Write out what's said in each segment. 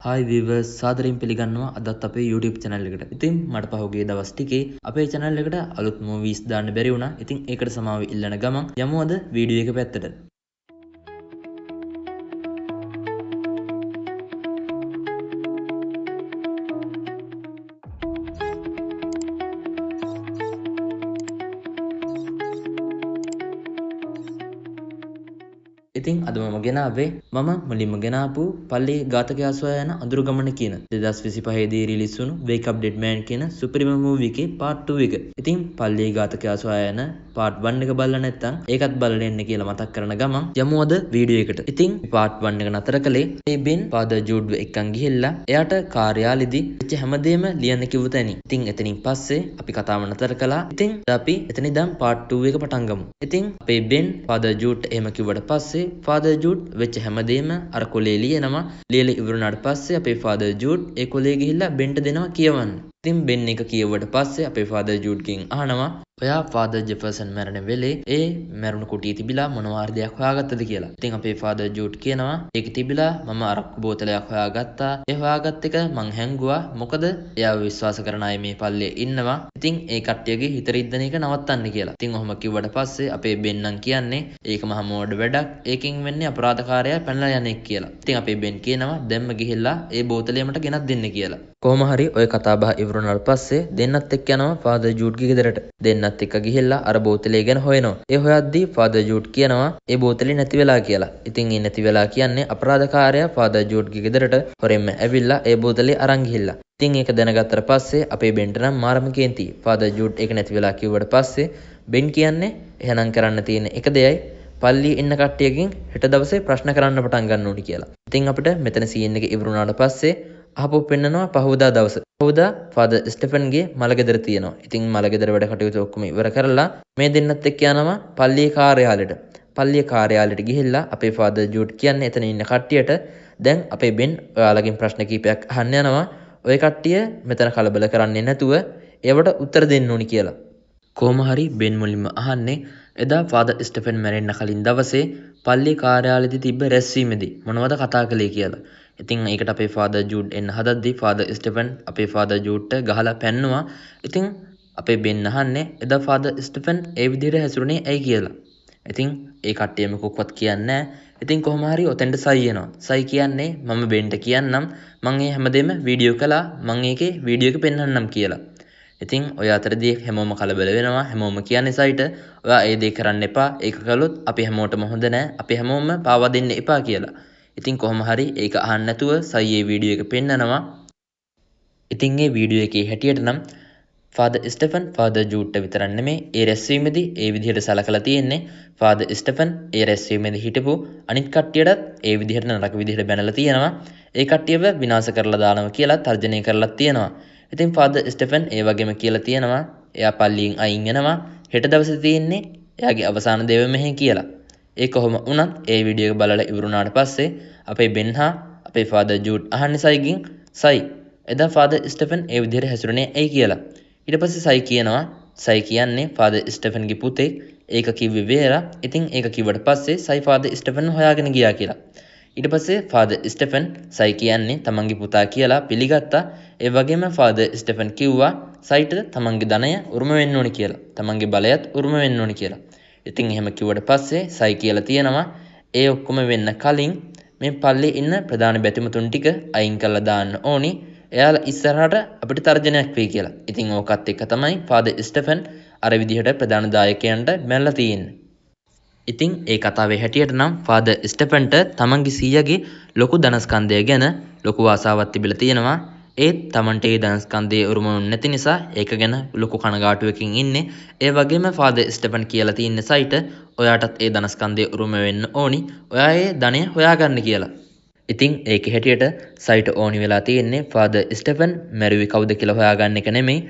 Hi වීවර්ස් සාදරයෙන් පිළිගන්නවා අදත් අපේ YouTube channel එකට. ඉතින් මට පහුගිය දවස් ටිකේ අපේ channel එකට අලුත් movies දාන්න බැරි වුණා. ඉතින් ඒකට සමාව ඉල්ලන ගමන් යමු අද වීඩියෝ එක පැත්තට. ඉතින් අද මම ගෙනාවේ මුලින්ම ගෙනාපු පල්ලේ ඝාතකයා සොයා යන අඳුරු ගමන කියන 2025 දී රිලීස් වුණු Wake Up Dead Man කියන සුපිරිම මූවි එකේ part 2 එක. ඉතින් පල්ලේ ඝාතකයා සොයා යන part 1 එක බලලා නැත්නම් ඒකත් බලලා එන්න කියලා මතක් කරන ගමන් යමු අද වීඩියෝ එකට. ඉතින් part 1 එක නතර කළේ මේ බෙන් ෆාදර් ජූඩ් එක්කන් ගිහිල්ලා එයාට කාර්යාලෙදී වෙච්ච හැමදේම ලියන්න කිව්ව තැනින්. ඉතින් එතනින් පස්සේ අපි කතාව නතර කළා. ඉතින් අපි එතන ඉඳන් part 2 එක පටන් ගමු. ඉතින් අපේ බෙන් ෆාදර් ජූඩ් එහෙම කිව්වට පස්සේ ෆාදර් ජූඩ් වෙච්ච හැමදේම අර කොලේ ලියනවා. ලියලා ඉවරනාට පස්සේ අපේ ෆාදර් ජූඩ් ඒ කොලේ ගිහිල්ලා බෙන්ට දෙනවා කියවන්න. ඉතින් බෙන් එක කියවුවට පස්සේ අපේ ෆාදර් ජූඩ්ගෙන් අහනවා ඔයා ෆාදර් ජෙෆර්සන් මැරෙන වෙලේ ඒ මැරුණු කුටියේ තිබිලා මොනවා හරි දෙයක් හොයාගත්තද කියලා. ඉතින් අපේ ෆාදර් ජූඩ් කියනවා ඒකේ තිබිලා මම අරක්කු බෝතලයක් හොයාගත්තා. ඒ හොයාගත් එක මං හැංගුවා. මොකද එයාව විශ්වාස කරන අය මේ පල්ලේ ඉන්නවා. ඉතින් ඒ කට්ටියගේ හිත රිද්දන එක නවත්තන්න කියලා. ඉතින් ඔහොම කිව්වට පස්සේ අපේ බෙන් නම් කියන්නේ ඒක මහා මෝඩ වැඩක්. ඒකෙන් වෙන්නේ අපරාධකාරයා පැනලා යන එක කියලා. ඉතින් අපේ බෙන් කියනවා දැම්ම ගිහිල්ලා ඒ බෝතලය මට ගෙනත් දෙන්න කියලා. කොහොම හරි ඔය කතා බහ ඉවරනාට පස්සේ දෙන්නත් එක්ක යනවා ෆාදර් ජූඩ්ගේ ගෙදරට. දෙන්නත් එක්ක ගිහිල්ලා අර බෝතලේ ගැන හොයනවා. ඒ හොයද්දී ෆාදර් ජූඩ් කියනවා ඒ බෝතලේ නැති වෙලා කියලා. ඉතින් ඒ නැති වෙලා කියන්නේ අපරාධකාරයා ෆාදර් ජූඩ්ගේ ගෙදරට හොරෙන්ම ඇවිල්ලා ඒ බෝතලේ අරන් ගිහිල්ලා. ඉතින් ඒක දැනගත්තට පස්සේ අපේ බෙන්ට නම් මාරම කේන්ති. ෆාදර් ජූඩ් ඒක නැති වෙලා කිව්වට පස්සේ බෙන් කියන්නේ එහෙනම් කරන්න තියෙන එක දෙයයි පල්ලියේ ඉන්න කට්ටියකින් හෙට දවසේ ප්‍රශ්න කරන්න පටන් ගන්න ඕනි කියලා. ඉතින් අපිට මෙතන සීන් එක ඉවරුනාට පස්සේ ආපහු පෙන්නනවා පහවදා දවස. පහවදා ෆාදර් ස්ටෙෆන්ගේ මලගෙදර තියෙනවා. ඉතින් මලගෙදර වැඩ කටයුතු ඔක්කොම ඉවර කරලා මේ දෙන්නත් එක්ක යනවා පල්ලියේ කාර්යාලයට. පල්ලියේ කාර්යාලයට ගිහිල්ලා අපේ ෆාදර් ජූඩ් කියන්නේ එතන ඉන්න කට්ටියට දැන් අපේ බෙන් ඔයාලගෙන් ප්‍රශ්න කීපයක් අහන්න යනවා. ඔය කට්ටිය මෙතන කලබල කරන්නේ නැතුව ඒවට උත්තර දෙන්න ඕනි කියලා. කොහොම හරි බෙන් මුලින්ම අහන්නේ එදා ෆාදර් ස්ටෙෆන් මැරෙන්න කලින් දවසේ පල්ලියේ කාර්යාලයේදී තිබ්බ රැස්වීමේදී මොනවද කතා කළේ කියලා. ඉතින් ඒකට අපේ ෆාදර් ජූඩ් එන්න හදද්දී ෆාදර් ස්ටෙෆන් අපේ ෆාදර් ජූඩ්ට ගහලා පැන්නුවා. ඉතින් අපේ බෙන් අහන්නේ එදා ෆාදර් ස්ටෙෆන් ඒ විදිහට හැසිරුණේ ඇයි කියලා. ඉතින් ඒ කට්ටිය මොකක්වත් කියන්නේ නැහැ. ඉතින් කොහොම හරි ඔතෙන්ට සයි එනවා. සයි කියන්නේ මම බෙන්ට කියන්නම් මම මේ හැමදේම වීඩියෝ කළා. මම ඒකේ වීඩියෝ එක පෙන්වන්නම් කියලා. ඉතින් ඔය අතරදී හැමෝම කලබල වෙනවා. හැමෝම කියන්නේ සයිට ඔයා ඒ දේ කරන්න එපා. ඒක කළොත් අපි හැමෝටම හොඳ නැහැ. අපි හැමෝම පාවා දෙන්න එපා කියලා. ඉතින් කොහොම හරි ඒක අහන්න නැතුව සයියේ වීඩියෝ එක පෙන්නනවා. ඉතින් මේ වීඩියෝ එකේ හැටියට නම් ෆාදර් ස්ටෙෆන් ෆාදර් ජූඩ්ට විතරක් නෙමෙයි ඒ රැස්වීමේදී ඒ විදිහට සලකලා තියෙන්නේ. ෆාදර් ස්ටෙෆන් ඒ රැස්වීමේදී හිටපු අනිත් කට්ටියටත් ඒ විදිහට නරක විදිහට බැනලා තියෙනවා. ඒ කට්ටියව විනාශ කරලා දානවා කියලා තර්ජනය කරලා තියෙනවා. ඉතින් ෆාදර් ස්ටෙෆන් ඒ වගේම කියලා තියෙනවා එයා පල්ලියෙන් අයින් වෙනවා. හෙට දවසේ තියෙන්නේ එයාගේ අවසාන දේව මෙහෙ කියලා. ඒ කොහොම වුණත් ඒ වීඩියෝ එක බලලා ඉවරුනාට පස්සේ අපේ බෙන් හා අපේ ෆාදර් ජූඩ් අහන්නේ සයිගෙන් සයි එදා ෆාදර් ස්ටෙෆන් ඒ විදිහට හැසිරුණේ ඇයි කියලා. ඊට පස්සේ සයි කියනවා සයි කියන්නේ ෆාදර් ස්ටෙෆන්ගේ පුතෙක්. ඒක කිව්වේ වේරා. ඉතින් ඒක කිව්වට පස්සේ සයි ෆාදර් ස්ටෙෆන් හොයාගෙන ගියා කියලා. ඊට පස්සේ ෆාදර් ස්ටෙෆන් සයි කියන්නේ තමන්ගේ පුතා කියලා පිළිගත්තා. ඒ වගේම ෆාදර් ස්ටෙෆන් කිව්වා සයිට තමන්ගේ ධනය උරුම වෙන්න ඕනි කියලා. තමන්ගේ බලයත් උරුම වෙන්න ඕනි කියලා. ඉතින් එහෙම කිව්වට පස්සේ සයි කියලා තියෙනවා ඒ ඔක්කොම වෙන්න කලින් මේ පල්ලේ ඉන්න ප්‍රධාන බැතිමතුන් ටික අයින් කරලා දාන්න ඕනි. එයාලා ඉස්සරහට අපිට තර්ජනයක් වෙයි කියලා. ඉතින් ඕකත් එක්ක තමයි ෆාදර් ස්ටෙෆන් අර විදිහට ප්‍රධාන දායකයන්ට මැල්ලා තියෙන්නේ. ඉතින් ඒ කතාවේ හැටියට නම් ෆාදර් ස්ටෙෆන්ට තමන්ගේ සීයාගේ ලොකු ධනස්කන්ධය ගැන ලොකු ආසාවක් තිබිලා තියෙනවා. ඒත් තමන්ට ඒ ධනස්කන්ධයේ උරුම නැති නිසා ඒක ගැන ලොකු කනගාටුවකින් ඉන්නේ. ඒ වගේම ෆාදර් ස්ටෙෆන් කියලා තියෙන සයිට ඔයාටත් ඒ ධනස්කන්ධයේ උරුම වෙන්න ඕනි. ඔයා ඒ ධනය හොයාගන්න කියලා. ඉතින් ඒකේ හැටියට සයිට ඕනි වෙලා තියෙන්නේ ෆාදර් ස්ටෙෆන් මැරුවේ කවුද කියලා හොයාගන්න එක නෙමෙයි.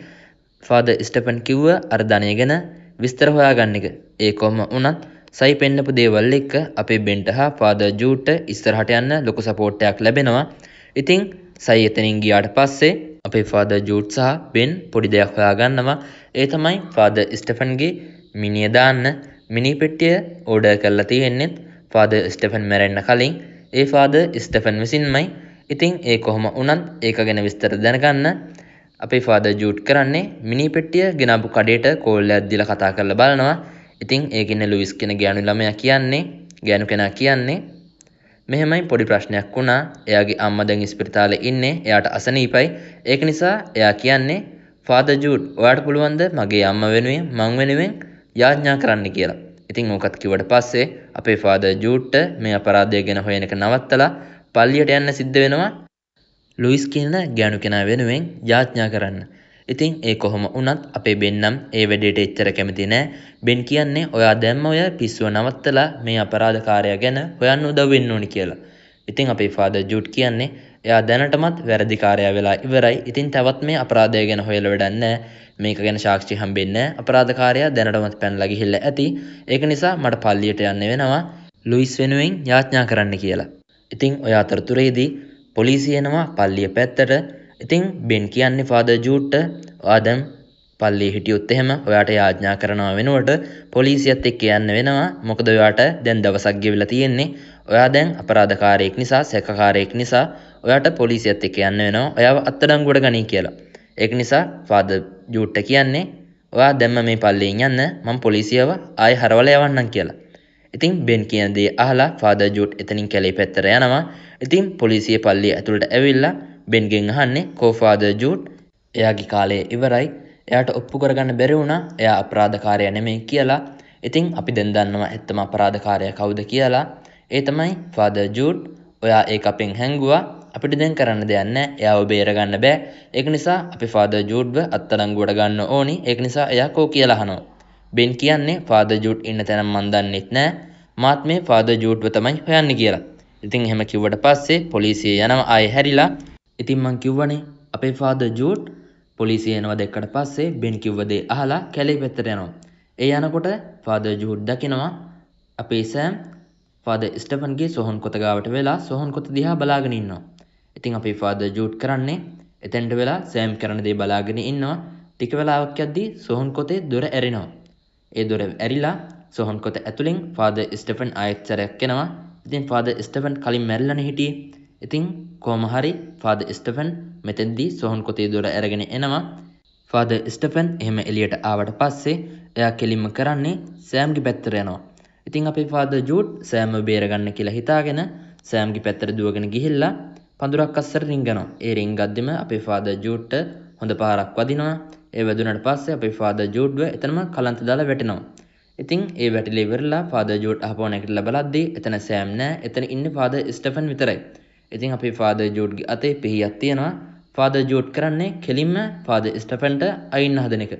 ෆාදර් ස්ටෙෆන් කිව්ව අර ධනය ගැන විස්තර හොයාගන්න එක. ඒ කොහොම වුණත් සයි පෙන්නපු දේවල් එක්ක අපේ බෙන්ට හා ෆාදර් ජූඩ්ට ඉස්සරහට යන්න ලොකු සපෝට් එකක් ලැබෙනවා. ඉතින් සයි එතනින් ගියාට පස්සේ අපේ ෆාදර් ජූඩ් සහ බෙන් පොඩි දෙයක් හොයාගන්නවා. ඒ තමයි ෆාදර් ස්ටෙෆන්ගේ මිනිය දාන්න මිනි පෙට්ටිය ඕඩර් කරලා තියෙන්නේ ෆාදර් ස්ටෙෆන් මැරෙන්න කලින්. ඒ ෆාදර් ස්ටෙෆන් විසින්මයි ඉතින් ඒ කොහොම වුණත් ඒක ගැන විස්තර දැනගන්න අපේ ෆාදර් ජූඩ් කරන්නේ මිනි පෙට්ටිය ගෙනාපු කඩේට කෝල්ලයක් දීලා කතා කරලා බලනවා. ඉතින් ඒකින්නේ ලුයිස් කියන ගෑනු ළමයා කියන්නේ ගෑනු කෙනා කියන්නේ මෙහෙමයි පොඩි ප්‍රශ්නයක් වුණා. එයාගේ අම්මා දැන් ඉස්පිරිතාලේ ඉන්නේ. එයාට අසනීපයි. ඒක නිසා එයා කියන්නේ ෆාදර් ජූඩ් ඔයාට පුළුවන්ද මගේ අම්මා වෙනුවෙන් මං වෙනුවෙන් යාඥා කරන්න කියලා. ඉතින් ඕකත් කිව්වට පස්සේ අපේ ෆාදර් ජූඩ්ට මේ අපරාධය ගැන හොයන එක නවත්තලා පල්ලියට යන්න සිද්ධ වෙනවා. ලුයිස් කියන ගෑනු කෙනා වෙනුවෙන් යාඥා කරන්න. ඉතින් ඒ කොහොම වුණත් අපේ බෙන්නම් ඒ වැඩේට එච්චර කැමති නෑ. බෙන් කියන්නේ ඔයා දැම්ම ඔය පිස්සුව නවත්තලා මේ අපරාධකාරයා ගැන හොයන්න උදව් වෙන්න ඕනි කියලා. ඉතින් අපේ ෆාදර් ජූඩ් කියන්නේ එයා දැනටමත් වැරදිකාරයා වෙලා ඉවරයි. ඉතින් තවත් මේ අපරාධය ගැන හොයලා වැඩක් නෑ. මේක ගැන සාක්ෂි හම්බෙන්නේ නෑ. අපරාධකාරයා දැනටමත් පැනලා ගිහිල්ලා ඇති. ඒක නිසා මට පල්ලියට යන්න වෙනවා ලුයිස් වෙනුවෙන් යාඥා කරන්න කියලා. ඉතින් ඔය අතරතුරේදී පොලිසිය එනවා පල්ලිය පැත්තට. ඉතින් බෙන් කියන්නේ ෆාදර් ජූඩ්ට ඔයා දැන් පල්ලියේ හිටියොත් එහෙම ඔයාට යාඥා කරනවා වෙනුවට පොලිසියත් එක්ක යන්න වෙනවා. මොකද ඔයාට දැන් දවසක් ගෙවිලා තියෙන්නේ. ඔයා දැන් අපරාධකාරයෙක් නිසා සැකකාරයෙක් නිසා ඔයාට පොලිසියත් එක්ක යන්න වෙනවා. ඔයාව අත්අඩංගුවට ගනී කියලා. ඒක නිසා ෆාදර් ජූඩ්ට කියන්නේ ඔයා දැම්ම මේ පල්ලියෙන් යන්න මම පොලිසියව ආයෙ හරවලා යවන්නම් කියලා. ඉතින් බෙන් කියන දේ අහලා ෆාදර් ජූඩ් එතනින් කැලේ පැත්තට යනවා. ඉතින් පොලිසිය පල්ලිය ඇතුළට ඇවිල්ලා බෙන්ගෙන් අහන්නේ කෝ ෆාදර් ජූඩ් එයාගේ කාලය ඉවරයි. එයාට ඔප්පු කරගන්න බැරි වුණා එයා අපරාධකාරයා නෙමෙයි කියලා. ඉතින් අපි දැන් දන්නවා ඇත්තම අපරාධකාරයා කවුද කියලා. ඒ තමයි ෆාදර් ජූඩ්. ඔයා ඒක අපෙන් හැංගුවා. අපිට දැන් කරන්න දෙයක් නැහැ. එයාව බේරගන්න බෑ. ඒක නිසා අපි ෆාදර් ජූඩ්ව අත්අඩංගුවට ගන්න ඕනි. ඒක නිසා එයා කෝ කියලා අහනවා. බෙන් කියන්නේ ෆාදර් ජූඩ් ඉන්න තැන මන් දන්නෙත් නෑ. මාත් මේ ෆාදර් ජූඩ්ව තමයි හොයන්නේ කියලා. ඉතින් එහෙම කිව්වට පස්සේ පොලිසිය යනවා ආයෙ හැරිලා. ඉතින් මං කිව්වනේ අපේ ෆාදර් ජූඩ් පොලිසිය එනවා දැක්කට පස්සේ බෙන් කිව්ව දේ අහලා කැලේ පැත්තට යනවා. ඒ යනකොට ෆාදර් ජූඩ් දකිනවා අපේ සෑම් ෆාදර් ස්ටෙෆන්ගේ සොහොන් කොත ගාවට වෙලා සොහොන් කොත දිහා බලාගෙන ඉන්නවා. ඉතින් අපේ ෆාදර් ජූඩ් කරන්නේ එතෙන්ට වෙලා සෑම් කරන දේ බලාගෙන ඉන්නවා. ටික වෙලාවක් යද්දී සොහොන් කොතේ දොර ඇරෙනවා. ඒ දොර ඇරිලා සොහොන් කොත ඇතුලෙන් ෆාදර් ස්ටෙෆන් ආයෙත් සැරයක් එනවා. ඉතින් ෆාදර් ස්ටෙෆන් කලින් මැරිලානේ හිටියේ. ඉතින් කොහොම හරි ෆාදර් ස්ටෙෆන් මෙතෙන්දී සොහොන් කොතේ දොර අරගෙන එනවා. ෆාදර් ස්ටෙෆන් එහෙම එළියට ආවට පස්සේ එයා කෙලින්ම කරන්නේ සෑම්ගේ පැත්තට යනවා. ඉතින් අපේ ෆාදර් ජූඩ් සෑම්ව බේරගන්න කියලා හිතාගෙන සෑම්ගේ පැත්තට දුවගෙන ගිහිල්ලා පඳුරක් අස්සට රිංගනවා. ඒ රිංගද්දිම අපේ ෆාදර් ජූඩ්ට හොඳ පාරක් වදිනවා. ඒ වැදුනට පස්සේ අපේ ෆාදර් ජූඩ්ව එතනම කලන්ත දාලා වැටෙනවා. ඉතින් ඒ වැටිලා ඉවරලා ෆාදර් ජූඩ් අහපුව නැගිටලා බලද්දී එතන සෑම් නෑ. එතන ඉන්නේ ෆාදර් ස්ටෙෆන් විතරයි. ඉතින් අපේ ෆාදර් ජූඩ්ගේ අතේ පිහියක් තියෙනවා. ෆාදර් ජූඩ් කරන්නේ කෙලින්ම ෆාදර් ස්ටෙෆන්ට අයින්න හදන එක.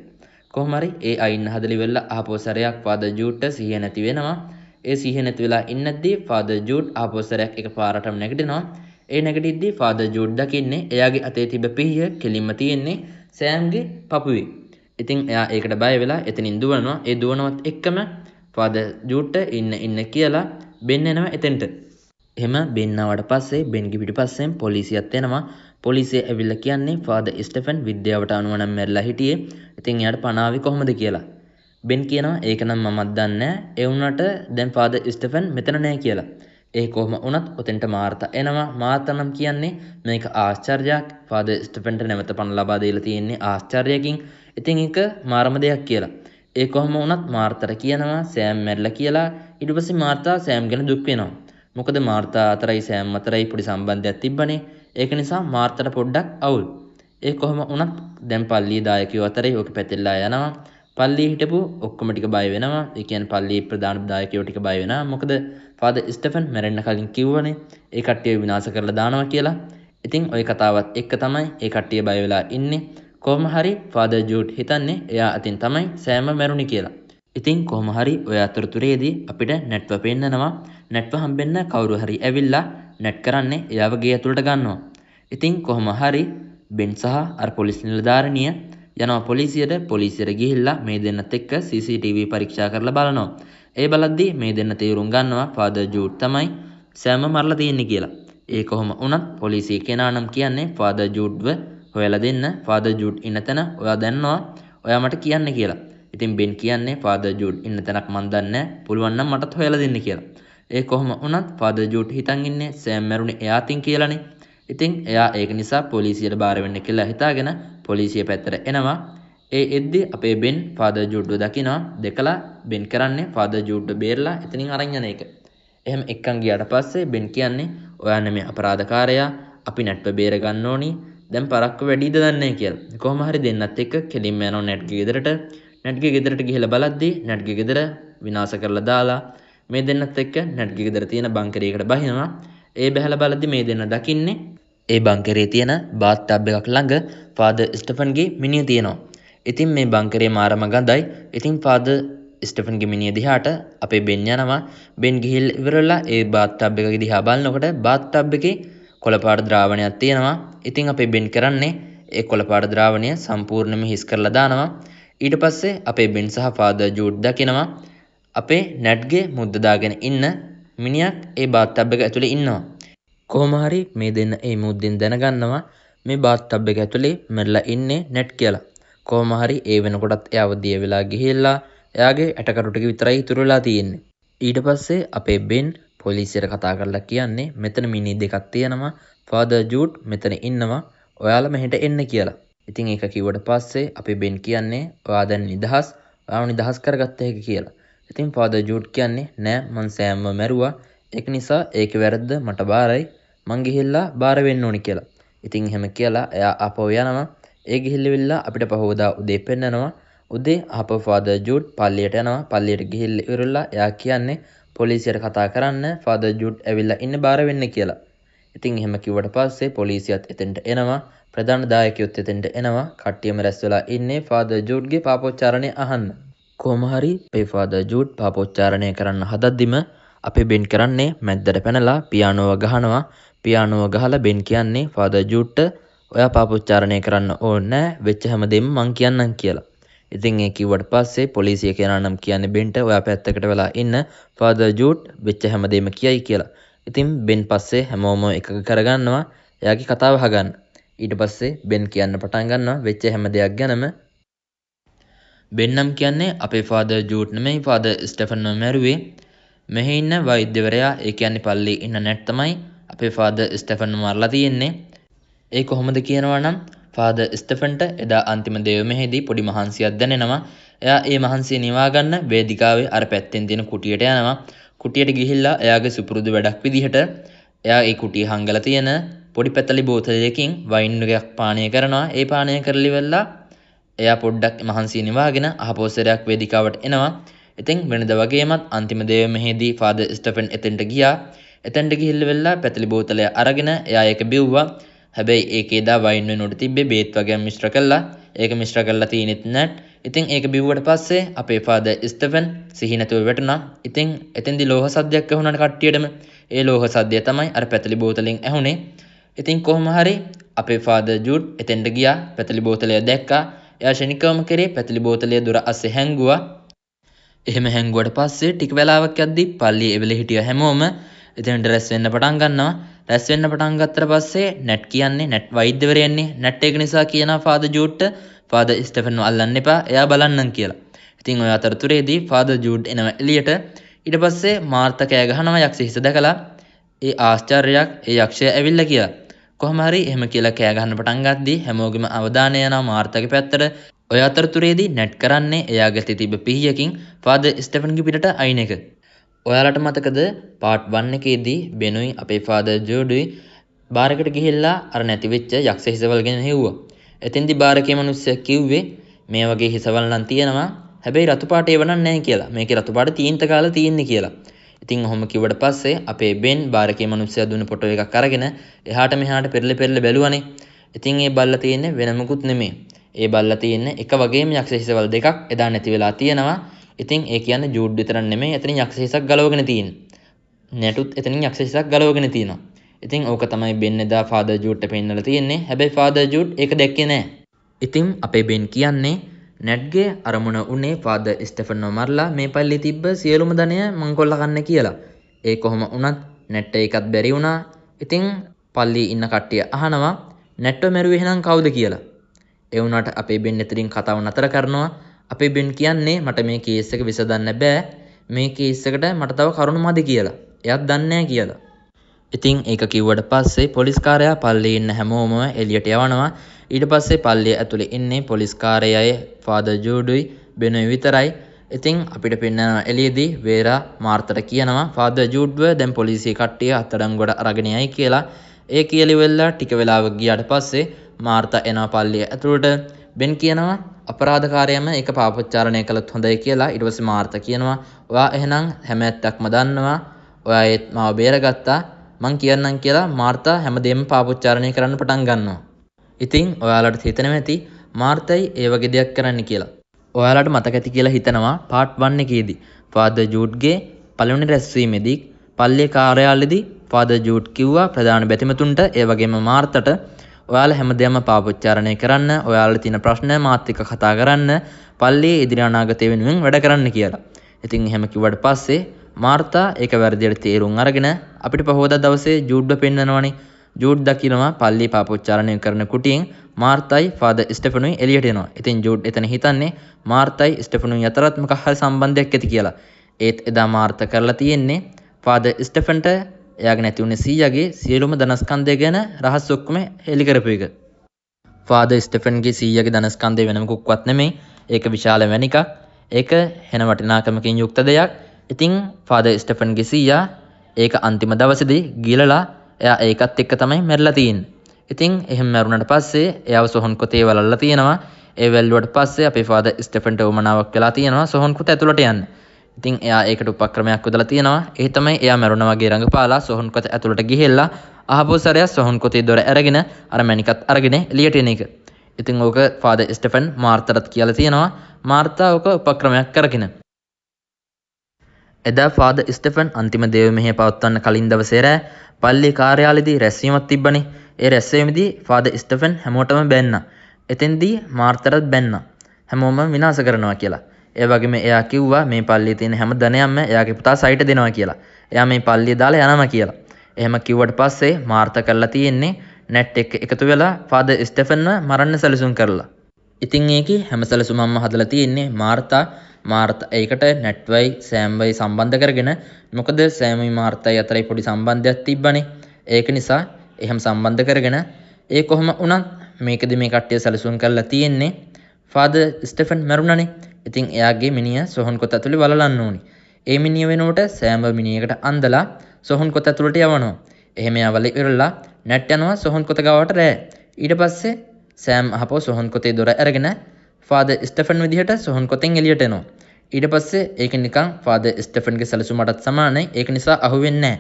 කොහොම හරි ඒ අයින්න හදලි වෙලා ආපහු සැරයක් ෆාදර් ජූඩ්ට සිහිය නැති වෙනවා. ඒ සිහිය නැති වෙලා ඉන්නද්දී ෆාදර් ජූඩ් ආපහු සැරයක් එකපාරටම නැගිටිනවා. ඒ නැගිටිද්දී ෆාදර් ජූඩ් දකින්නේ එයාගේ අතේ තිබ්බ පිහිය කෙලින්ම තියෙන්නේ සෑම්ගේ පපුවේ. ඉතින් එයා ඒකට බය වෙලා එතනින් දුවනවා. ඒ දුවනවත් එක්කම ෆාදර් ජූඩ්ට ඉන්න කියලා බෙන් එනවා එතෙන්ට. එහෙම බෙන් ආවට පස්සේ බෙන්ගේ පිටිපස්සෙන් පොලිසියත් එනවා. පොලිසිය ඇවිල්ලා කියන්නේ ෆාදර් ස්ටෙෆන් විද්‍යාවට අනුව නම් මැරිලා හිටියේ. ඉතින් එයාට පණ කොහොමද කියලා. බෙන් කියනවා ඒක නම් මමත් දන්නේ නැහැ. ඒ වුණාට දැන් ෆාදර් ස්ටෙෆන් මෙතන නැහැ කියලා. ඒ කොහොම වුණත් ඔතෙන්ට මාර්තා එනවා. මාර්තා නම් කියන්නේ මේක ආශ්චර්යයක්. ෆාදර් ස්ටෙෆන්ට නැවත පණ ලබා දීලා තියෙන්නේ ආශ්චර්යයකින්. ඉතින් ඒක මාරම දෙයක් කියලා. ඒ කොහොම වුණත් මාර්තාට කියනවා සෑම් මැරිලා කියලා. ඊට පස්සේ මාර්තා සෑම් ගැන දුක් වෙනවා. මොකද මාර්තා අතරයි සෑම් අතරයි පොඩි සම්බන්ධයක් තිබ්බනේ. ඒක නිසා මාර්තාට පොඩ්ඩක් අවුල්. ඒ කොහොම වුණත් දැන් පල්ලියේ දායකයෝ අතරේ ඕක පැතිරලා යනවා. පල්ලියේ හිටපු ඔක්කොම ටික බය වෙනවා. ඒ කියන්නේ පල්ලියේ ප්‍රධාන දායකයෝ ටික බය වෙනවා. මොකද ෆාදර් ස්ටෙෆන් මැරෙන්න කලින් කිව්වනේ ඒ කට්ටිය විනාශ කරලා දානවා කියලා. ඉතින් ওই කතාවත් එක්ක තමයි ඒ කට්ටිය බය වෙලා ඉන්නේ. කොහොම හරි ෆාදර් ජූඩ් හිතන්නේ එයා අතින් තමයි සෑම මැරුණේ කියලා. ඉතින් කොහොම හරි ඔය අතරතුරේදී අපිට නැට්ව පෙන්නනවා. නැට්ව හම්බෙන්න කවුරු හරි ඇවිල්ලා නැට් කරන්නේ එයාව ගේ ඇතුළට ගන්නවා. ඉතින් කොහොම හරි බෙන් සහ අර පොලිස් නිලධාරණිය යනවා පොලිසියට ගිහිල්ලා මේ දෙන්නත් එක්ක CCTV පරීක්ෂා කරලා බලනවා. ඒ බලද්දී මේ දෙන්න තීරුම් ගන්නවා ෆාදර් ජූඩ් තමයි සෑම මරලා තියෙන්නේ කියලා. ඒ කොහොම වුණත් පොලිසිය කෙනා නම් කියන්නේ ෆාදර් ජූඩ්ව හොයලා දෙන්න. ෆාදර් ජූඩ් ඉන්න තැන ඔයා දන්නවා. ඔයා මට කියන්න කියලා. ඉතින් බෙන් කියන්නේ ෆාදර් ජූඩ් ඉන්න තැනක් මන් දන්නේ නැහැ. පුළුවන් නම් මටත් හොයලා දෙන්න කියලා. ඒ කොහොම වුණත් ෆාදර් ජූඩ් හිතන් ඉන්නේ සෑම් මැරුණේ එයාටින් කියලානේ. ඉතින් එයා ඒක නිසා පොලිසියට බාර වෙන්න කියලා හිතාගෙන පොලිසිය පැත්තට එනවා. ඒ එද්දි අපේ බෙන් ෆාදර් ජූඩ්ව දකිනවා. දැකලා බෙන් කරන්නේ ෆාදර් ජූඩ්ව බේරලා එතනින් අරන් යන එක. එහෙම එක්කන් ගියාට පස්සේ බෙන් කියන්නේ ඔයා නෙමෙයි අපරාධකාරයා. අපි නැට්ව බේර ගන්න ඕනි. දැන් පරක්කු වැඩිද දන්නේ කියලා. කොහොම හරි දෙන්නත් එක්ක කෙලින්ම යනවා නැට්ගේ ගෙදරට. නැට්ගේ ගෙදරට ගිහිල්ලා බලද්දි නැට්ගේ ගෙදර විනාශ කරලා දාලා මේ දෙන්නත් එක්ක නැට්ගේ ගෙදර තියෙන බංකරයකට බහිනවා. ඒ බහැලා බලද්දි මේ දෙන්න දකින්නේ ඒ බංකරේ තියෙන බාත් ටබ් එකක් ළඟ ෆාදර් ස්ටෙෆන්ගේ මිනිහ තියෙනවා. ඉතින් මේ බංකරේ මාරම ගඳයි. ඉතින් ෆාදර් ස්ටෙෆන්ගේ මිනිහ දිහාට අපේ බෙන් යනවා. බෙන් ගිහිල්ලා ඉවරලා ඒ බාත් ටබ් එක දිහා බලනකොට බාත් ටබ් එකේ කොළපාට ද්‍රාවණයක් තියෙනවා. ඉතින් අපේ බෙන් කරන්නේ ඒ කොළපාට ද්‍රාවණය සම්පූර්ණයෙන්ම හිස් කරලා දානවා. ඊට පස්සේ අපේ බෙන් සහ ෆාදර් ජූඩ් දකිනවා අපේ නැට්ගේ මුද්ද දාගෙන ඉන්න මිනිහක් ඒ බාත් ටබ් එක ඇතුලේ ඉන්නවා. කොහොම හරි මේ දෙන්න ඒ මුද්දෙන් දැනගන්නවා මේ බාත් ටබ් එක ඇතුලේ මැරලා ඉන්නේ නැට් කියලා. කොහොම හරි ඒ වෙනකොටත් එයාව දිය වෙලා ගිහිල්ලා එයාගේ ඇටකටු ටික විතරයි ඉතුරු වෙලා තියෙන්නේ. ඊට පස්සේ අපේ බෙන් පොලිසියට කතා කරලා කියන්නේ මෙතන මිනි දෙකක් තියෙනවා. ෆාදර් ජූඩ් මෙතන ඉන්නවා. ඔයාලා මෙහෙට එන්න කියලා. ඉතින් ඒක කිව්වට පස්සේ අපේ බෙන් කියන්නේ ඔයා දැන් නිදහස්. ඔයාව නිදහස් කරගත්ත හැකි කියලා. ඉතින් ෆාදර් ජූඩ් කියන්නේ නෑ මං සෑම්ව මැරුවා. ඒක නිසා ඒකේ වැරද්ද මට බාරයි. මං ගිහිල්ලා බාර වෙන්න ඕනි කියලා. ඉතින් එහෙම කියලා එයා ආපහු යනවා. ඒ ගිහිල්ලා අපිට පහවදා උදේ පෙන්නනවා. උදේ ආපහු ෆාදර් ජූඩ් පල්ලියට යනවා. පල්ලියට ගිහිල්ලා ඉවරලා එයා කියන්නේ පොලිසියට කතා කරන්න ෆාදර් ජූඩ් ඇවිල්ලා ඉන්න බාර වෙන්න කියලා. ඉතින් එහෙම කිව්වට පස්සේ පොලිසියත් එතෙන්ට එනවා. ප්‍රධාන දායකයොත් එතෙන්ට එනවා. කට්ටියම රැස් වෙලා ඉන්නේ ෆාදර් ජූඩ්ගේ පාපෝච්චාරණය අහන්න. කොහොම හරි අපේ ෆාදර් ජූඩ් පාපෝච්චාරණය කරන්න හදද්දිම අපේ බෙන් කරන්නේ මැද්දට පැනලා පියානෝව ගහනවා. පියානෝව ගහලා බෙන් කියන්නේ ෆාදර් ජූඩ්ට ඔයා පාපෝච්චාරණය කරන්න ඕනේ නෑ වෙච්ච හැමදේම මං කියන්නම් කියලා. ඉතින් ඒ කිව්වට පස්සේ පොලිසිය කෙනා නම් කියන්නේ බෙන්ට ඔයා පැත්තකට වෙලා ඉන්න ෆාදර් ජූඩ් වෙච්ච හැමදේම කියයි කියලා. ඉතින් බෙන් පස්සේ හැමෝම එකක කරගන්නවා එයාගේ කතාව අහගන්න. ඊට පස්සේ බෙන් කියන්න පටන් ගන්නවා වෙච්ච හැම දෙයක් ගැනම. බෙන් නම් කියන්නේ අපේ ෆාදර් ජූඩ් නෙමෙයි ෆාදර් ස්ටෙෆන්ව මැරුවේ. මෙහි ඉන්න වෛද්‍යවරයා ඒ කියන්නේ පල්ලියේ ඉන්න නැට් තමයි අපේ ෆාදර් ස්ටෙෆන්ව මරලා තියෙන්නේ. ඒ කොහොමද කියනවා නම් ෆාදර් ස්ටෙෆන්ට එදා අන්තිම දේව මෙහෙදී පොඩි මහන්සියක් දැනෙනවා. එයා ඒ මහන්සිය නිවා ගන්න වේදිකාවේ අර පැත්තෙන් තියෙන කුටියට යනවා. කුටියට ගිහිල්ලා එයාගේ සුපුරුදු වැඩක් විදිහට එයා ඒ කුටිය හංගලා තියෙන පොඩි පැතලි බෝතලයකින් වයින් එකක් පානය කරනවා. ඒ පානය කරලි වෙලා එයා පොඩ්ඩක් මහන්සිය නිවාගෙන අහපොසරයක් වේදිකාවට එනවා. ඉතින් වෙනද වගේමත් අන්තිම දේව මෙහෙදී ෆාදර් ස්ටෙෆන් එතෙන්ට ගියා. එතෙන්ට ගිහිල්ලා වෙලා පැතලි බෝතලය අරගෙන එයා ඒක බිව්වා. හැබැයි ඒකේ දා වයින් වෙනුවට තිබ්බේ බේත් වගේ මිශ්‍ර කළා. ඒක මිශ්‍ර කරලා තියෙනෙත් නැට්. ඉතින් ඒක බිව්වට පස්සේ අපේ ෆාදර් ස්ටෙෆන් සිහි නැතුව වැටුණා. ඉතින් එතෙන්දි ලෝහ සද්දයක් ඇහුණාට කට්ටියටම. ඒ ලෝහ සද්දය තමයි අර පැතලි බෝතලෙන් ඇහුනේ. ඉතින් කොහොම හරි අපේ ෆාදර් ජූඩ් එතෙන්ට ගියා. පැතලි බෝතලය දැක්කා. එයා ශනිකවම කරේ පැතලි බෝතලය දුර අස්සේ හැංගුවා. එහෙම හැංගුවට පස්සේ ටික වෙලාවක් යද්දි පල්ලියේ එවෙල හිටිය හැමෝම එතනට රැස් වෙන්න පටන් ගන්නවා. රැස් වෙන්න පටන් ගත්තට පස්සේ නැට් කියන්නේ නැට් වෛද්‍යවරයන්නේ නැට් ඒක නිසා කියනවා ෆාදර් ජූඩ්ට ෆාදර් ස්ටෙෆන්ව අල්ලන්න එපා එයා බලන්නම් කියලා. ඉතින් ඔය අතරතුරේදී ෆාදර් ජූඩ් එනවා එළියට. ඊට පස්සේ මාර්තා කෑ ගහනවා යක්ෂ හිස දැකලා. ඒ ආශ්චර්යයක් ඒ යක්ෂය ඇවිල්ලා කියලා. කොහොම හරි එහෙම කියලා කෑ ගහන්න පටන් ගද්දී හැමෝගෙම අවධානය යනවා මාර්තාගේ පැත්තට. ඔය අතරතුරේදී නැට් කරන්නේ එයා ගත්තේ තිබ්බ පිහියකින් ෆාදර් ස්ටෙෆන්ගේ පිටට අයින් එක. ඔයාලට මතකද පාර්ට් 1 එකේදී බෙනුයි අපේ ෆාදර් ජෝඩුයි බාරකට ගිහිල්ලා අර නැති වෙච්ච යක්ෂ හිසවල් ගැන හෙව්වා. එතෙන්දි බාරකේ මිනිස්සු කිව්වේ මේ වගේ හිසවල් නම් තියෙනවා. හැබැයි රතු පාට ඒව නැහැ කියලා. මේකේ රතු පාට තීන්ත කාලා තියෙන්නේ කියලා. ඉතින් ඔහොම කිව්වට පස්සේ අපේ බෙන් බාරකේ මිනිස්සයා දුන්න ෆොටෝ එකක් අරගෙන එහාට මෙහාට පෙරලි බැලුවානේ. ඉතින් ඒ බල්ලා තියෙන්නේ වෙන මොකුත් නෙමෙයි. ඒ බල්ලා තියෙන්නේ එක වගේම යක්ෂ හිසවල් දෙකක් එදා නැති වෙලා තියෙනවා. ඉතින් ඒ කියන්නේ ජූඩ් විතරක් නෙමෙයි එතනින් යක්ෂ හිසක් ගලවගෙන තියෙන්නේ. නැටුත් එතනින් යක්ෂ හිසක් ගලවගෙන තියෙනවා. ඉතින් ඕක තමයි බෙන් එදා ෆාදර් ජූඩ්ට පෙන්නලා තියෙන්නේ. හැබැයි ෆාදර් ජූඩ් ඒක දැක්කේ නැහැ. ඉතින් අපේ බෙන් කියන්නේ නැට්ගේ අරමුණ උනේ ෆාදර් ස්ටෙෆන්ව මරලා මේ පල්ලේ තිබ්බ සියලුම ධනය මං කොල්ල කන්න කියලා. ඒ කොහොම වුණත් නැට්ට ඒකත් බැරි වුණා. ඉතින් පල්ලියේ ඉන්න කට්ටිය අහනවා නැට්ව මැරුවේ එහෙනම් කවුද කියලා. ඒ වුණාට අපේ බෙන් එතනින් කතාව නතර කරනවා. අපේ බෙන් කියන්නේ මට මේ කේස් එක විසඳන්න බෑ. මේ කේස් එකට මට තව කරුණු මදි කියලා. එයාත් දන්නේ නැහැ කියලා. ඉතින් ඒක කිව්වට පස්සේ පොලිස් කාර්යයා පල්ලියේ ඉන්න හැමෝම එළියට යවනවා. ඊට පස්සේ පල්ලිය ඇතුලේ ඉන්නේ පොලිස් කාර්යයයි ෆාදර් ජූඩුයි බෙනුයි විතරයි. ඉතින් අපිට පෙන්නනවා එළියේදී වේරා මාර්තට කියනවා ෆාදර් ජූඩ්ව දැන් පොලිසිය කට්ටිය අත්අඩංගුවට අරගෙන යයි කියලා. ඒ කියලිවෙලා ටික වෙලාවක් ගියාට පස්සේ මාර්තා එනවා පල්ලිය ඇතුළට. බෙන් කියනවා අපරාධකාරයම ඒක පාපොච්චාරණය කළොත් හොඳයි කියලා. ඊට පස්සේ මාර්තා කියනවා ඔයා එහෙනම් හැම ඇත්තක්ම දන්නවා. ඔයා ඒත් මාව බේරගත්තා. මං කියන්නම් කියලා මාර්තා හැමදේම පාපොච්චාරණය කරන්න පටන් ගන්නවා. ඉතින් ඔයාලට හිතෙනවා ඇති මාර්තයි ඒ වගේ දෙයක් කරන්න කියලා. ඔයාලට මතක ඇති කියලා හිතනවා පාර්ට් 1 එකේදී ෆාදර් ජූඩ්ගේ පළවෙනි රැස්වීමේදී පල්ලියේ කාර්යාලයේදී ෆාදර් ජූඩ් කිව්වා ප්‍රධාන බැතිමතුන්ට ඒ වගේම මාර්තට ඔයාලා හැමදේම පාපොච්චාරණය කරන්න, ඔයාලා තියෙන ප්‍රශ්න මාත් එක්ක කතා කරන්න, පල්ලියේ ඉදිරි අනාගතය වෙනුවෙන් වැඩ කරන්න කියලා. ඉතින් එහෙම කිව්වට පස්සේ මාර්තා ඒක වැරදියට තේරුම් අරගෙන අපිට පහවදා දවසේ ජූඩ්ව පෙන්නනවනේ. ජූඩ් දකිනවා පල්ලි පාපොච්චාරණය කරන කුටියෙන් මාර්තයි ෆාදර් ස්ටෙෆනුයි එළියට එනවා. ඉතින් ජූඩ් එතන හිතන්නේ මාර්තයි ස්ටෙෆනුයි අතරත් මොකක් හරි සම්බන්ධයක් ඇති කියලා. ඒත් එදා මාර්තා කරලා තියෙන්නේ ෆාදර් ස්ටෙෆන්ට එයාගේ නැති වුණේ සීයාගේ සියලුම ධනස්කන්ධය ගැන රහස් ඔක්කොම හෙළි කරපු එක. ෆාදර් ස්ටෙෆන්ගේ සීයාගේ ධනස්කන්ධය වෙනම කුක්වත් නෙමෙයි. ඒක විශාල වැනිකක්. ඒක වෙන වටිනාකමකින් යුක්ත දෙයක්. ඉතින් ෆාදර් ස්ටෙෆන්ගේ සීයා ඒක අන්තිම දවසේදී ගිලලා එයා ඒකත් එක්ක තමයි මැරිලා තියෙන්නේ. ඉතින් එහෙම මැරුණාට පස්සේ එයාව සොහන් කොතේ වලල්ලා තියෙනවා. ඒ වැල්ලුවට පස්සේ අපේ ෆාදර් ස්ටෙෆන්ට උමනාවක් වෙලා තියෙනවා සොහන් කොත ඇතුළට යන්න. ඉතින් එයා ඒකට උපක්‍රමයක් යොදලා තියෙනවා. ඒ තමයි එයා මැරුණා වගේ රඟපාලා සොහන් කොත ඇතුළට ගිහිල්ලා ආපහු සැරයක් සොහන් කොතේ දොර අරගෙන අර මැණිකත් අරගෙන එළියට එන එක. ඉතින් ඕක ෆාදර් ස්ටෙෆන් මාර්තාටත් කියලා තියෙනවා. මාර්තා ඕක උපක්‍රමයක් කරගෙන. එදා ෆාදර් ස්ටෙෆන් අන්තිම දේව මෙහෙය පවත්වන්න කලින් දවසේ රෑ පල්ලියේ කාර්යාලයේදී රැස්වීමක් තිබ්බනේ. ඒ රැස්වීමේදී ෆාදර් ස්ටෙෆන් හැමෝටම බැන්නා. එතෙන්දී මාර්තාටත් බැන්නා. හැමෝම විනාශ කරනවා කියලා. ඒ වගේම එයා කිව්වා මේ පල්ලියේ තියෙන හැම ධනයක්ම එයාගේ පුතා සයිට දෙනවා කියලා. එයා මේ පල්ලිය දාලා යනවා කියලා. එහෙම කිව්වට පස්සේ මාර්තා කරලා තියෙන්නේ නැට් එක එකතු වෙලා ෆාදර් ස්ටෙෆන්ව මරන්න සැලසුම් කරලා. ඉතින් ඒකේ හැම සැලසුමක්ම හදලා තියෙන්නේ මාර්තා ඒකට නැට්වයි සෑම්වයි සම්බන්ධ කරගෙන. මොකද සෑම්යි මාර්තායි අතරේ පොඩි සම්බන්ධයක් තිබ්බනේ. ඒක නිසා එහෙම සම්බන්ධ කරගෙන ඒ කොහොම වුණත් මේකද මේ කට්ටිය සැලසුම් කරලා තියෙන්නේ ෆාදර් ස්ටෙෆන් මැරුණානේ. ඉතින් එයාගේ මිනිහ සොහන් කොත ඇතුලේ වලලන්න ඕනි. ඒ මිනිහ වෙනුවට සෑම්ව මිනිහකට අන්දලා සොහන් කොත ඇතුලට යවනවා. එහෙම යවල ඉවරලා නැට් යනවා සොහන් කොත ගාවට රෑ. ඊට පස්සේ සෑම් අහපෝ සොහන් කොතේ දොර අරගෙන ෆාදර් ස්ටෙෆන් විදිහට සොහන් කොතෙන් එළියට එනවා. ඊට පස්සේ ඒක නිකන් ෆාදර් ස්ටෙෆන්ගේ සැලසුමටත් සමානයි. ඒක නිසා අහුවෙන්නේ නැහැ.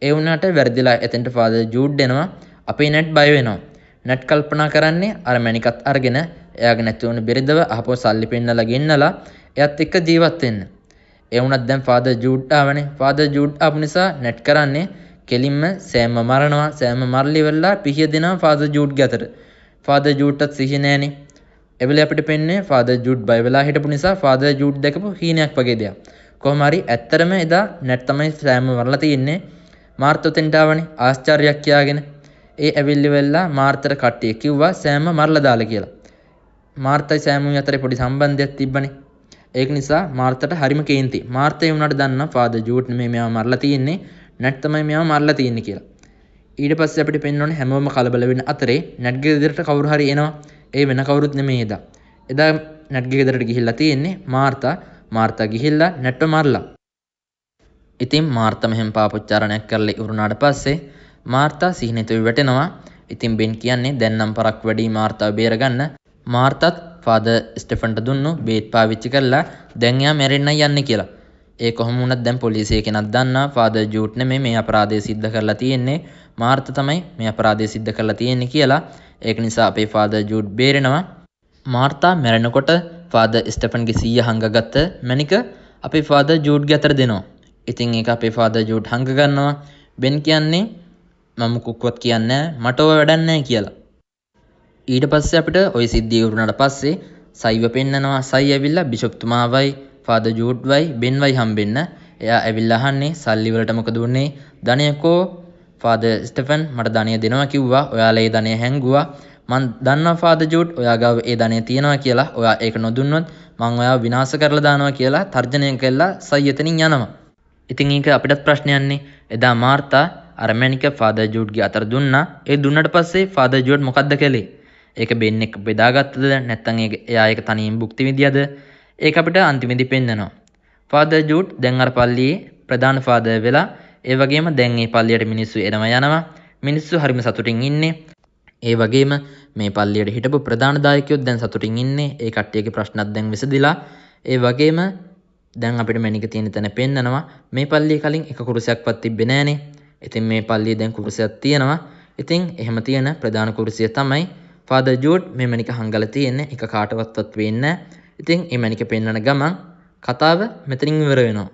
ඒ වුණාට වැරදිලා එතෙන්ට ෆාදර් ජූඩ් එනවා. අපේ නැට් බය වෙනවා. නැට් කල්පනා කරන්නේ අර මැණිකත් අරගෙන එයාගේ නැති වුණ බෙරිදව අහපෝ සල්ලි පෙන්නලා ගෙන්නලා එයත් එක්ක ජීවත් වෙන්න. ඒ වුණත් දැන් ෆාදර් ජූඩ් ආවනේ. ෆාදර් ජූඩ් ආපු නිසා නැට් කරන්නේ කෙලින්ම සෑම්ව මරනවා. සෑම්ව මරලි වෙලා පිහිය දෙනවා ෆාදර් ජූඩ්ගේ අතට. ෆාදර් ජූඩ්ටත් සිහිය නැහනේ. එවෙලේ අපිට පෙන්නේ ෆාදර් ජූඩ් බය වෙලා හිටපු නිසා ෆාදර් ජූඩ් දැකපු හීනයක් වගේ දෙයක්. කොහොම හරි ඇත්තටම එදා නැට් තමයි සෑම්ව මරලා තියෙන්නේ. මාර්තා උතෙන්ට ආවනේ ආශ්චර්යයක් කියාගෙන. ඒ ඇවිල්ලි වෙලා මාර්තාට කට්ටිය කිව්වා සෑම්ව මරලා දාලා කියලා. මාර්තායි සෑමුයි අතරේ පොඩි සම්බන්ධයක් තිබ්බනේ. ඒක නිසා මාර්තාට හරිම කේන්ති. මාර්තා ඒ වුණාට දන්නා ෆාදර් ජූඩ් නෙමෙයි මෙයාව මරලා තියෙන්නේ. නැට් තමයි මෙයාව මරලා තියෙන්නේ කියලා. ඊට පස්සේ අපිට පෙන්වන්නේ හැමෝම කලබල වෙන අතරේ නැට්ගේ ගෙදරට කවුරු හරි එනවා. ඒ වෙන කවුරුත් නෙමෙයි එදා. එදා නැට්ගේ ගෙදරට ගිහිල්ලා තියෙන්නේ මාර්තා ගිහිල්ලා නැට්ව මරලා. ඉතින් මාර්තා මෙහෙම පාපොච්චාරණයක් කරලා ඉවරුනාට පස්සේ මාර්තා සිහිනෙතුයි වැටෙනවා. ඉතින් බෙන් කියන්නේ දැන් නම් පරක් වැඩි මාර්තාව බේරගන්න. මාර්තාත් ෆාදර් ස්ටෙෆන්ට දුන්නු බේත් පාවිච්චි කරලා දැන් එයා මැරෙන්නයි යන්නේ කියලා. ඒ කොහොම වුණත් දැන් පොලිසිය කෙනක් දන්නා ෆාදර් ජූඩ් නෙමෙයි මේ අපරාධය සිද්ධ කරලා තියෙන්නේ. මාර්තා තමයි මේ අපරාධය සිද්ධ කරලා තියෙන්නේ කියලා. ඒක නිසා අපේ ෆාදර් ජූඩ් බේරෙනවා. මාර්තා මැරෙනකොට ෆාදර් ස්ටෙෆන්ගේ සීයා හංගගත්ත මැණික අපේ ෆාදර් ජූඩ්ගේ අතට දෙනවා. ඉතින් ඒක අපේ ෆාදර් ජූඩ් හංග ගන්නවා. බෙන් කියන්නේ මම කුක්වත් කියන්නේ මට ඔය වැඩක් නැහැ කියලා. ඊට පස්සේ අපිට ওই සිද්ධිය වුණාට පස්සේ සයිව පෙන්නනවා. සයි ඇවිල්ලා බිෂොප්තුමාවයි ෆාදර් ජූඩ්වයි බෙන්වයි හම්බෙන්න. එයා ඇවිල්ලා අහන්නේ සල්ලි වලට මොකද උන්නේ? ධනයකෝ ෆාදර් ස්ටෙෆන් මට ධනය දෙනවා කිව්වා. ඔයාලා ඒ ධනය හැංගුවා. මං දන්නවා ෆාදර් ජූඩ් ඔයා ගාව ඒ ධනය තියෙනවා කියලා. ඔයා ඒක නොදුන්නොත් මං ඔයාව විනාශ කරලා දානවා කියලා තර්ජනය කළා. සයි එතනින් යනවා. ඉතින් ඒක අපිටත් ප්‍රශ්නයක්නේ. එදා මාර්තා අර මැනික ෆාදර් ජූඩ්ගේ අතර දුන්නා. ඒ දුන්නට පස්සේ ෆාදර් ජූඩ් මොකද්ද කළේ? ඒක බෙන් එක්ක බෙදාගත්තද නැත්නම් එයා ඒක තනියෙන් භුක්ති විඳියද? ඒක අපිට අන්තිමේදී පෙන්නනවා. ෆාදර් ජූඩ් දැන් අර පල්ලියේ ප්‍රධාන ෆාදර් වෙලා ඒ වගේම දැන් මේ පල්ලියට මිනිස්සු එනවා යනවා. මිනිස්සු හරිම සතුටින් ඉන්නේ. ඒ වගේම මේ පල්ලියට හිටපු ප්‍රධාන දායකයෝ දැන් සතුටින් ඉන්නේ. ඒ කට්ටියගේ ප්‍රශ්නත් දැන් විසදිලා. ඒ වගේම දැන් අපිට මැනික තියෙන තැන පෙන්නනවා මේ පල්ලිය කලින් එක කුරුසයක්වත් තිබ්බේ නෑනේ. ඉතින් මේ පල්ලිය දැන් කුරුසයක් තියෙනවා. ඉතින් එහෙම තියෙන ප්‍රධාන කුරුසිය තමයි ෆාදර් ජූඩ් මේ මැනික හංගලා තියෙන්නේ. එක කාටවත්වත් වෙන්නේ නෑ. ඉතින් මේ මැනික පෙන්නන ගමන් කතාව මෙතනින් ඉවර වෙනවා.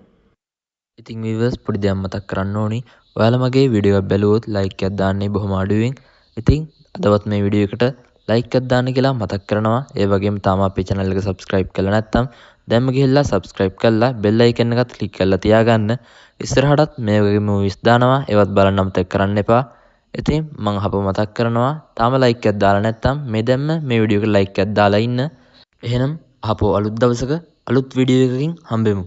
ඉතින් විවර්ස් පොඩි දෙයක් මතක් කරන්න ඕනි. ඔයාලා මගේ වීඩියෝ එක බැලුවොත් ලයික් එකක් දාන්නේ බොහොම අඩුවෙන්. ඉතින් අදවත් මේ වීඩියෝ එකට ලයික් එකක් දාන්න කියලා මතක් කරනවා. ඒ වගේම තාම අපේ channel එක subscribe කරලා නැත්නම් දැන්ම ගිහිල්ලා subscribe කරලා bell icon එකත් click කරලා තියාගන්න. ඉස්සරහටත් මේ වගේ movies දානවා. ඒවත් බලන්න අමතක කරන්න එපා. ඉතින් මම අපව මතක් කරනවා තාම ලයික් එකක් දාලා නැත්නම් මේ දැම්ම මේ වීඩියෝ එකට ලයික් එකක් දාලා ඉන්න. එහෙනම් අපෝ අලුත් දවසක අලුත් වීඩියෝ එකකින් හම්බෙමු.